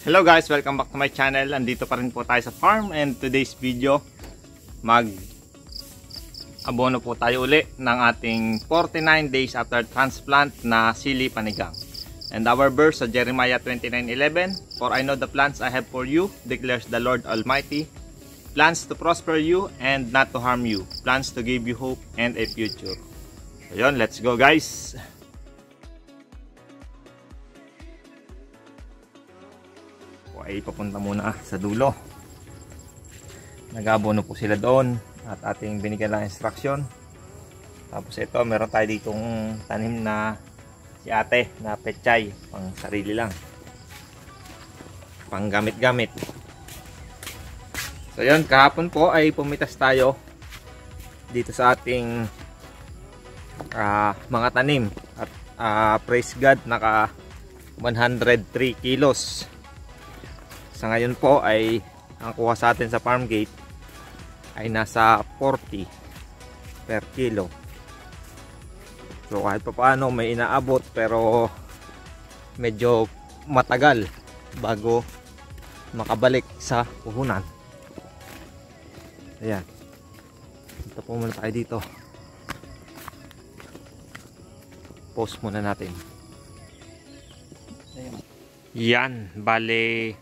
Hello guys, welcome back to my channel. Andito pa rin po tayo sa farm, and today's video abono po tayo uli ng ating 49 days after transplant na sili panigang. And our verse sa Jeremiah 29:11, "For I know the plans I have for you, declares the Lord Almighty, plans to prosper you and not to harm you, plans to give you hope and a future." So yun, let's go guys. Ay papunta muna sa dulo. Nag-abono po sila doon at ating binigyan ng instruction. Tapos ito, meron tayo ditong tanim na si ate na pechay, pang sarili lang, pang gamit-gamit. So yun, kahapon po ay pumitas tayo dito sa ating mga tanim at praise God, naka 103 kilos. Sa ngayon po ay ang kuha sa atin sa farm gate ay nasa 40 per kilo. So kahit pa paano may inaabot, pero medyo matagal bago makabalik sa puhunan. Ayan. Ito po muna tayo dito. Post muna natin. Ayan. Yan, bale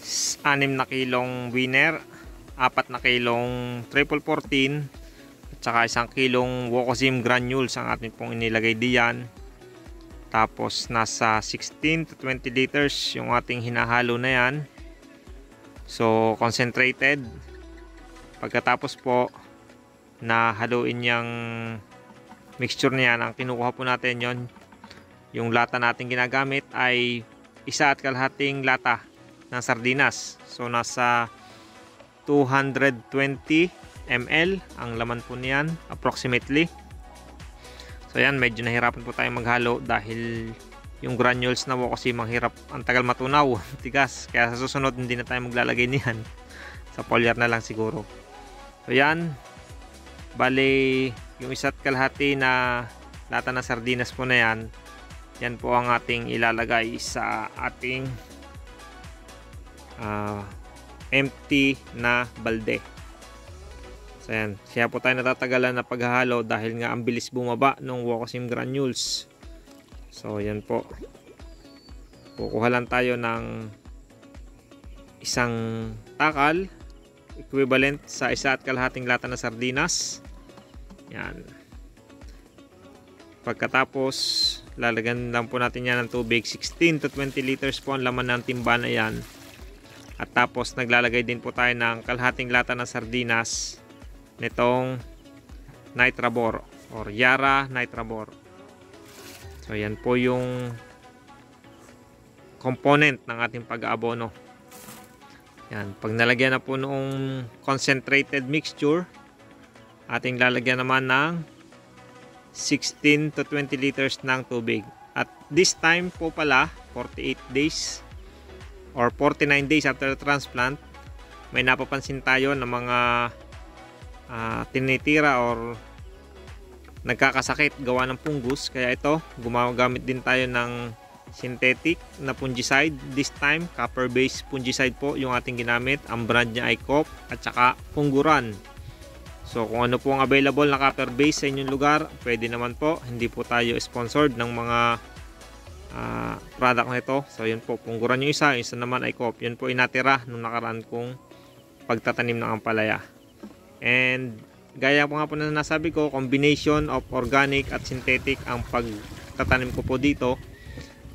6 na kilong winner, 4 na kilong triple 14 at saka 1 kilong Wokozim granules ang ating pong inilagay diyan. Tapos nasa 16 to 20 liters yung ating hinahalo na yan. So concentrated. Pagkatapos po na haluin yung mixture niyan, ang kinukuha po natin yon, yung lata natin ginagamit ay 1.5 lata ng sardinas. So nasa 220 ml ang laman po niyan approximately. So yan, medyo nahirapan po tayong maghalo dahil yung granules na Wokozim ang tagal matunaw, tigas. Kaya sa susunod hindi na tayo maglalagay niyan, sa polyar na lang siguro. So yan, bali yung 1.5 na lata ng sardinas po na yan, yan po ang ating ilalagay sa ating empty na balde. So yan, kaya po tayo natatagalan na paghahalo dahil nga ang bilis bumaba ng Wokozim granules. So yan po, kukuha lang tayo ng 1 takal equivalent sa 1.5 lata na sardinas. Yan. Pagkatapos lalagyan lang po natin yan ng tubig. 16 to 20 liters po ang laman ng timba na yan. At tapos naglalagay din po tayo ng 1/2 lata ng sardinas nitong Nitrabor or Yara Nitrabor. So yan po yung component ng ating pag-aabono. Yan, pag nalagyan na po noong concentrated mixture, ating lalagyan naman ng 16 to 20 liters ng tubig. At this time po pala, 48 days or 49 days after the transplant, may napapansin tayo ng mga tinitira or nagkakasakit gawa ng fungus. Kaya ito, gumagamit din tayo ng synthetic na fungicide. This time, copper based fungicide po yung ating ginamit. Ang brand niya ay Coop at saka Funguran. So kung ano po ang available na copper based sa inyong lugar, pwede naman po. Hindi po tayo sponsored ng mga product na ito. So yun po, Funguran yung isa naman ay Coop. Yun po inatira nung nakaraan kong pagtatanim ng ampalaya. And gaya po nga po na nasabi ko, combination of organic at synthetic ang pagtatanim ko po dito.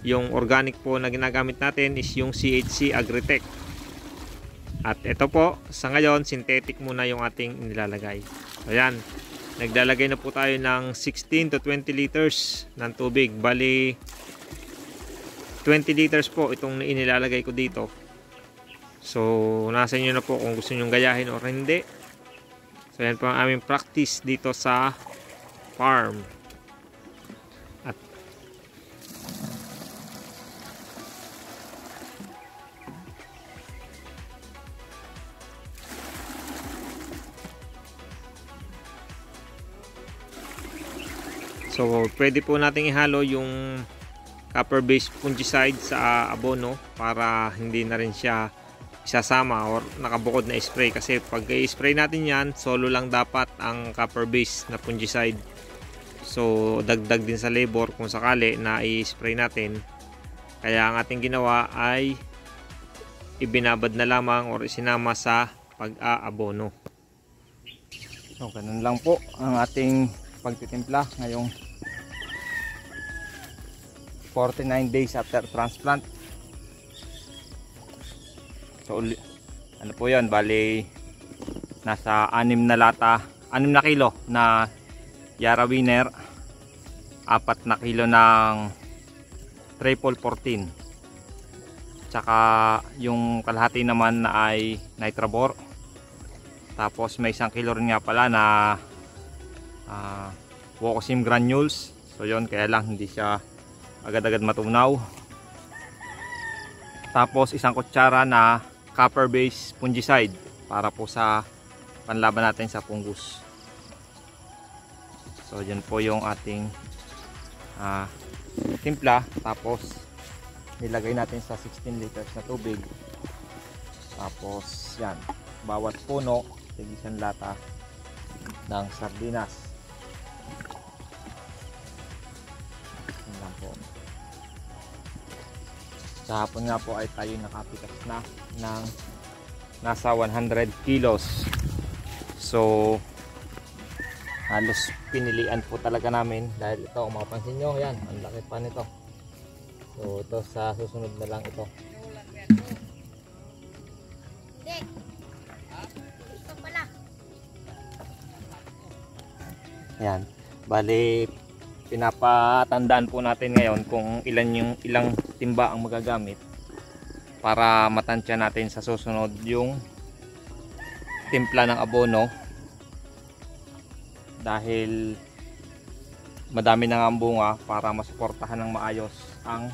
Yung organic po na ginagamit natin is yung CHC Agritech. At ito po, sa ngayon, synthetic muna yung ating nilalagay. Ayan, naglalagay na po tayo ng 16 to 20 liters ng tubig. Bali 20 liters po itong inilalagay ko dito. So nasa inyo na po kung gusto nyo gayahin o hindi. So yan po ang aming practice dito sa farm. At so pwede po nating ihalo yung copper based fungicide sa abono para hindi na rin siya isasama or nakabukod na spray, kasi pag i-spray natin yan, solo lang dapat ang copper based na fungicide. So dagdag din sa labor kung sakali na i-spray natin. Kaya ang ating ginawa ay ibinabad na lamang or isinama sa pag-aabono. So ganun lang po ang ating pagtitimpla ngayong 49 days after transplant. So ano po yan, bali nasa 6 na lata, 6 na kilo na Yara Winner, 4 na kilo ng Triple 14, tsaka yung kalahati naman na ay Nitrabor. Tapos may 1 kilo rin nga pala na Wokosim granules. So yon, kaya lang hindi siya agad-agad matunaw. Tapos 1 kutsara na copper based fungicide para po sa panlaban natin sa fungus. So yan po yung ating timpla. Tapos nilagay natin sa 16 liters na tubig. Tapos yan, bawat puno tig-1 lata ng sardinas. Yan lang po. Sa hapon nga po ay tayo nakapitas na ng nasa 100 kilos. So halos pinilian po talaga namin dahil ito, kung mapapansin nyo, yan, ang laki pa nito. So ito sa susunod na lang ito. Yan, bali pinapatandaan po natin ngayon kung ilang timba ang magagamit para matansya natin sa susunod yung timpla ng abono, dahil madami na nga ang bunga para masuportahan ng maayos ang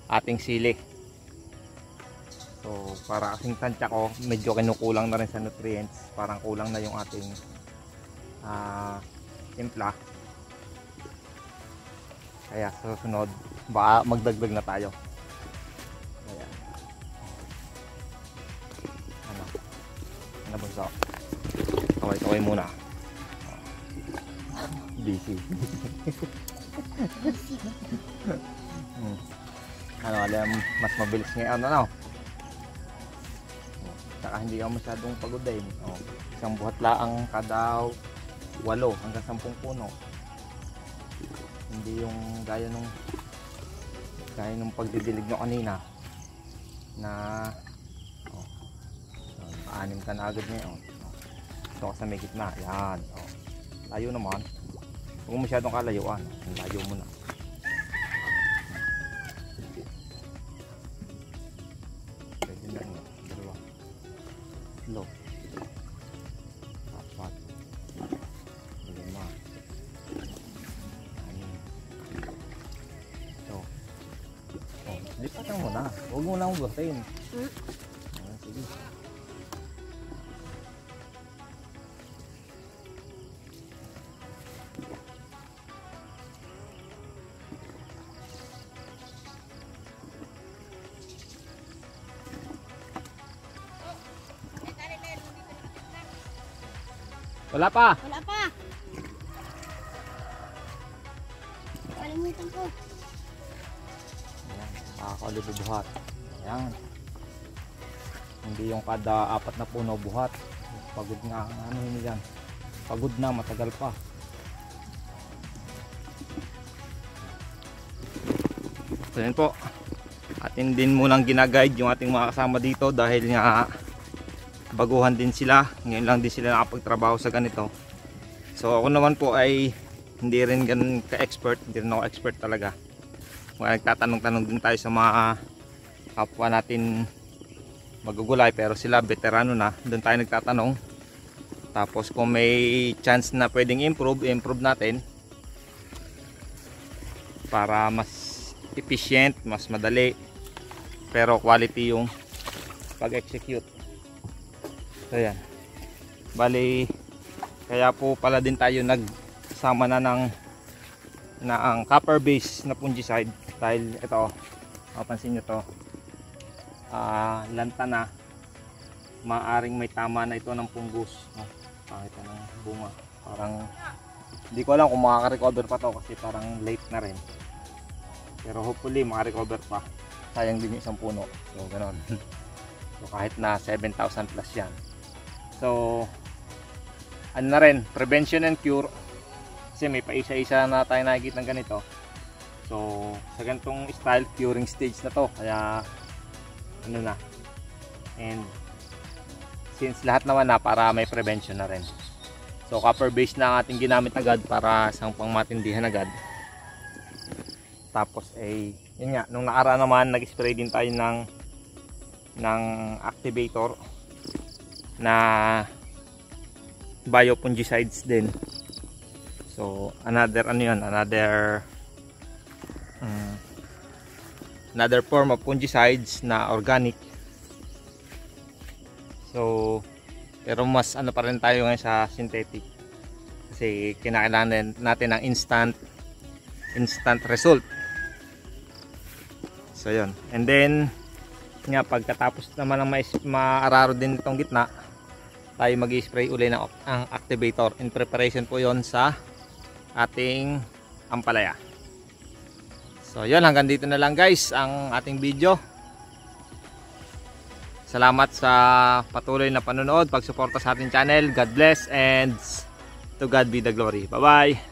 ating sili. So para kasing tansya ko, medyo kinukulang na rin sa nutrients, parang kulang na yung ating timpla. Kaya sa susunod baka magdagdag na tayo. Kaya ano bunso, kaway muna. Busy. Ano, alam, mas mabilis ngayon, ano? Saka hindi ka masyadong pagod din. Isang buhat laang kada 8 hanggang 10 puno. Hindi yung gaya nung pagdidilig nyo kanina na 6 ka na agad ngayon. Ito ka sa may gitna. Yan. Layo naman. Huwag masyadong kalayuan. Ang layo mo na. Pwede na yun. 2. 3. 4. 5. 6. Lipatan mo na. Huwag mo lang ugatin. Sige. Wala pa. Wala pa. Kalimutan ko. Ayan, nakakalibubuhat. Ayan. Hindi yung kada 4 na puno buhat. Pagod nga ang ano yun yan. Pagod na, matagal pa. So yun po. Atin din munang ginaguide yung ating mga kasama dito dahil nga baguhan din sila. Ngayon lang din sila nakapagtrabaho sa ganito. So ako naman po ay hindi rin ganun ka-expert. Hindi rin ako expert talaga. Mga nagtatanong-tanong din tayo sa mga kapwa natin magugulay, pero sila veterano na. Doon tayo nagtatanong. Tapos kung may chance na pwedeng improve natin para mas efficient, mas madali, pero quality yung pag-execute. So yan, bali kaya po pala din tayo nagsama na ang copper base na fungicide Dahil ito, mapansin nyo to, lantana, maaring may tama na ito ng punggos. Pakita ng bunga. Parang, hindi ko alam kung makaka-recover pa to kasi parang late na rin. Pero hopefully maka-recover pa. Sayang din yung isang puno. So, gano'n. So, kahit na 7,000 plus yan. So, ano na rin, prevention and cure. Kasi may paisa-isa na tayo nakikita ng ganito. So, sa ganitong style, curing stage na to. Kaya, ano na. And, since lahat naman na, para may prevention na rin. So, copper base na ang ating ginamit agad para isang pangmatindihan agad. Tapos, yun nga, nung nakaraan naman, nag-spray din tayo ng activator na biofungicides din. So, another form of fungicides na organic. So, pero mas ano pa rin tayo ngayon sa synthetic. Kasi kinakailangan natin ng instant result. So, yun. And then, nga, pagkatapos naman ng maararo din itong gitna, tayo mag-spray uli ng ang activator. In preparation po yon sa ating ampalaya. So yun, hanggang dito na lang guys ang ating video. Salamat sa patuloy na panonood, pagsuporta sa ating channel. God bless and to God be the glory. Bye bye.